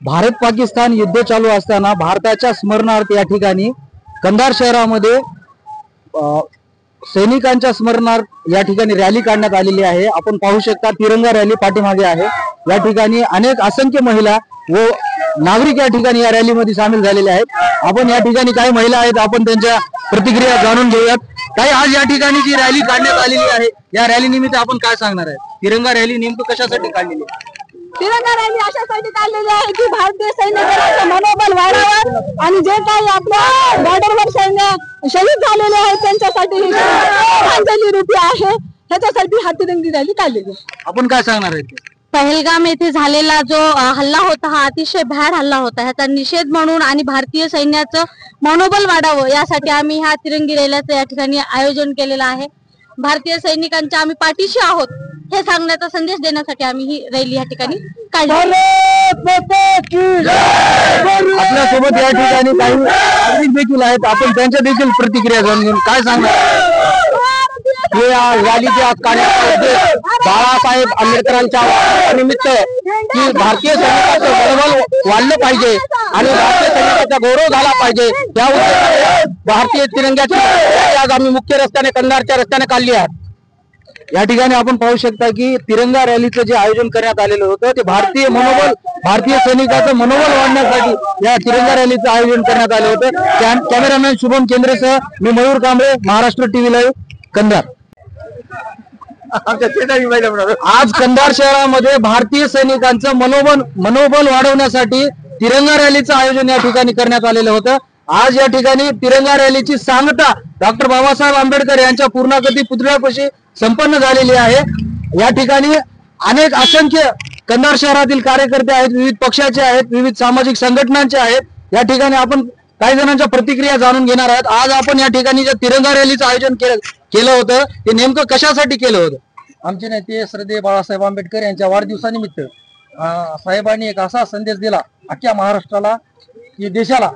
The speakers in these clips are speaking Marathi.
भारत पाकिस्तान युद्ध चालू असताना भारताच्या स्मरणार्थ या ठिकाणी कंधार शहरामध्ये सैनिकांच्या स्मरणार्थ या ठिकाणी रॅली काढण्यात आलेली आहे। आपण पाहू शकता तिरंगा रॅली पाठीमागे आहे। या ठिकाणी अनेक असंख्य महिला व नागरिक या ठिकाणी या रॅलीमध्ये सामील झालेले आहेत। आपण या ठिकाणी काही महिला आहेत, आपण त्यांच्या प्रतिक्रिया जाणून घेऊयात। काही आज या ठिकाणी जी रॅली काढण्यात आलेली आहे, या रॅली निमित्त आपण काय सांगणार आहे? तिरंगा रॅली नेमकं कशासाठी काढलेली आहे? तिरंगा रॅली अशासाठी काढलेली आहे की भारतीय सैन्य दलाचं मनोबल वाढावं आणि जे काही आपल्या बॉर्डरवर सैन्य शहीद झालेले आहेत त्यांच्यासाठी ही श्रद्धांजली रूपी आहे। ह्याच्यासाठी हा तिरंगी रॅली काढलेली आहे। आपण काय सांगणार आहे? पहलगाम येथे झालेला जो हल्ला होता हा अतिशय भयाड हल्ला होता। ह्याचा निषेध म्हणून आणि भारतीय सैन्याचं मनोबल वाढावं यासाठी आम्ही ह्या तिरंगी रॅलीचं या ठिकाणी आयोजन केलेलं आहे। भारतीय सैनिकांच्या आम्ही पाठीशी आहोत हे सांगण्याचा संदेश देण्यासाठी आम्ही ही रॅली या ठिकाणी काढली। आपल्या सोबत या ठिकाणी काही नागरिक देखील आहेत, आपण त्यांच्या देखील प्रतिक्रिया जाणून घेऊन काय सांगणार? हे रॅलीचे आज काढण्याचे बाळासाहेब आंबेडकरांच्या निमित्त की भारतीय सैनिकांचं मनोबल वाढलं पाहिजे आणि भारतीय सैनिकांचा गौरव झाला पाहिजे त्या उद्देशाने भारतीय तिरंग्याची आज आम्ही मुख्य रस्त्याने कंधारच्या रस्त्याने काढली आहे। या ठिकाणी आपण पाहू शकता की तिरंगा रॅलीचं जे आयोजन करण्यात आलेलं होतं ते भारतीय सैनिकांचं मनोबल वाढण्यासाठी या तिरंगा रॅलीचं आयोजन करण्यात आलं होतं। कॅमेरामॅन शुभम केंद्रेसह मी मयूर कांबळे, महाराष्ट्र टीव्ही लाईव्ह, कंधार। आज कंधार शहरामध्ये भारतीय सैनिकांचं मनोबल वाढवण्यासाठी तिरंगा रॅलीचं आयोजन या ठिकाणी करण्यात आलेलं होतं। आज या ठिकाणी तिरंगा रॅलीची सांगता डॉक्टर बाबासाहेब आंबेडकर यांच्या पूर्णाकृती पुतळ्यापाशी संपन्न झालेली आहे। या ठिकाणी अनेक असंख्य कंधार शहरातील कार्यकर्ते आहेत, विविध पक्षाचे आहेत, विविध सामाजिक संघटनांचे आहेत। या ठिकाणी आपण काही जणांच्या प्रतिक्रिया जाणून घेणार आहोत। आज आपण या ठिकाणी जे तिरंगा रॅलीचं आयोजन केलं होतं ते नेमकं कशासाठी केलं होतं? आमचे नेते श्रद्धेय बाळासाहेब आंबेडकर यांच्या वाढदिवसानिमित्त साहेबांनी एक असा संदेश दिला अख्ख्या महाराष्ट्राला की देशाला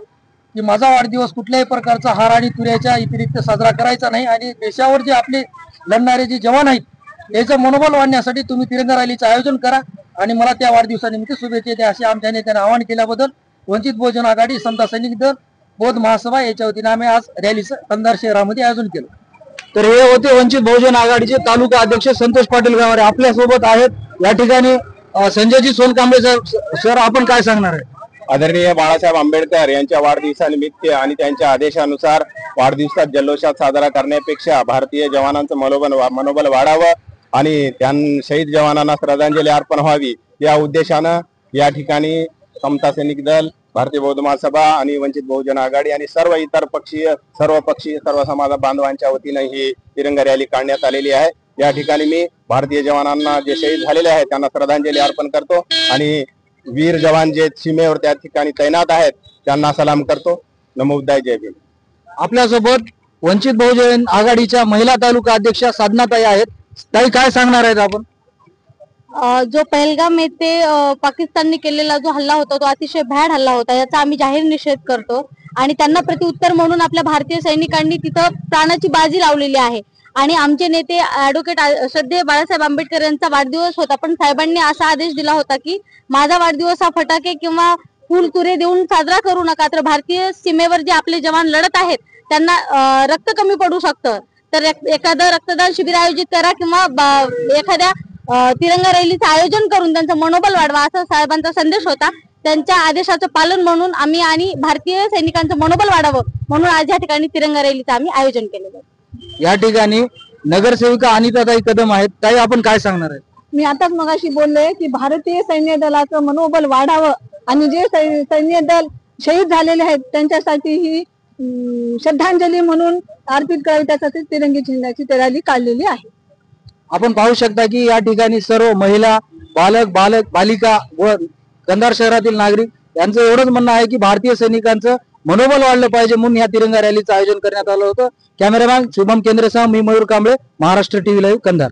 की माझा वाढदिवस कुठल्याही प्रकारचा हार आणि तुऱ्याच्या व्यतिरिक्त साजरा करायचा नाही आणि देशावर जे आपले लढणारे जे जवान आहेत याचं मनोबल वाढण्यासाठी तुम्ही तिरंगा रॅलीचं आयोजन करा आणि मला त्या वाढदिवसानिमित्त शुभेच्छा द्या असे आमच्या नेत्याने आवाहन केल्याबद्दल वंचित बहुजन आघाडी, समता सैनिक दल, बौद्ध महासभा याच्या वतीने आम्ही आज रॅलीचं कंधार शहरामध्ये आयोजन केलं। तर हे होते वंचित बहुजन आघाडीचे तालुका अध्यक्ष संतोष पाटील गावारे। आपल्या सोबत आहेत या ठिकाणी संजयजी सोनकांबळे सर, आपण काय सांगणार आहे? आदरणीय बाळासाहेब आंबेडकर यांच्या वाढदिवसानिमित्त आणि त्यांच्या आदेशानुसार वाढदिवसात जल्लोषात साजरा करण्यापेक्षा भारतीय जवानांचं मनोबल वाढावं आणि शहीद जवानांना श्रद्धांजली अर्पण व्हावी या उद्देशानं या ठिकाणी समता सैनिक दल, भारतीय बौद्ध महासभा आणि वंचित बहुजन आघाडी आणि सर्व इतर सर्व समाज बांधवांच्या वतीनं ही तिरंगा रॅली काढण्यात आलेली आहे। या ठिकाणी मी भारतीय जवानांना जे शहीद झालेले आहेत त्यांना श्रद्धांजली अर्पण करतो आणि वीर जवान जे सीमेवर त्या ठिकाणी तैनात आहेत त्यांना सलाम करतो। नमो बुद्धाय, जय भीम। आपल्यासोबत वंचित बहुजन आघाडीच्या महिला तालुका अध्यक्षा साधनाताई आहेत। ताई, काय सांगणार आहेत आपण? जो पहलगाम येथे पाकिस्तानने केलेला जो हल्ला होता तो अतिशय भयाड हल्ला होता, याचा आम्ही जाहीर निषेध करतो आणि त्यांना प्रत्युत्तर म्हणून आपल्या भारतीय सैनिकांनी तिथं प्राणाची बाजी लावलेली आहे। आणि आमचे नेते ऍडव्होकेट श्रद्धेय बाळासाहेब आंबेडकर यांचा वाढदिवस होता, पण साहेबांनी असा आदेश दिला होता की माझा वाढदिवस हा फटाके किंवा फुल तुरे देऊन साजरा करू नका, तर भारतीय सीमेवर जे आपले जवान लढत आहेत त्यांना रक्त कमी पडू शकतं, तर एखादं रक्तदान शिबिर आयोजित करा किंवा एखाद्या तिरंगा रॅलीचं आयोजन करून त्यांचं मनोबल वाढवा असा साहेबांचा संदेश होता। त्यांच्या आदेशाचं पालन म्हणून आम्ही आणि भारतीय सैनिकांचं मनोबल वाढावं म्हणून आज या ठिकाणी तिरंगा रॅलीचं आम्ही आयोजन केलेलं आहे। या ठिकाणी नगरसेविका अनिताताई कदम आहेत। ताई, आपण काय सांगणार आहे? मी आताच मगाशी बोलले की भारतीय सैन्य दलाचं मनोबल वाढावं आणि जे सैन्य दल शहीद झालेले आहेत त्यांच्यासाठी ही श्रद्धांजली म्हणून अर्पित करावी त्यासाठी तिरंगी चिन्हाची रॅली काढलेली आहे। आपण पाहू शकता की या ठिकाणी सर्व महिला, बालिका व कंधार शहरातील नागरिक यांचं एवढंच म्हणणं आहे की भारतीय सैनिकांचं मनोबल वाढलं पाहिजे म्हणून या तिरंगा रॅलीचं आयोजन करण्यात आलं होतं। कॅमेरामॅन शुभम केंद्रेसह मी Mayur Kamble, Maharashtra TV live, Kandhar.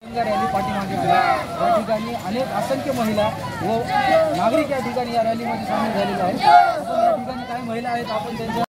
Rally पाठीमागे आहे. या ठिकाणी अनेक असंख्य महिला व नागरिक या ठिकाणी या रॅलीमध्ये सामील झालेले आहेत. आपण या ठिकाणी काही महिला आहेत, आपण त्यांच्या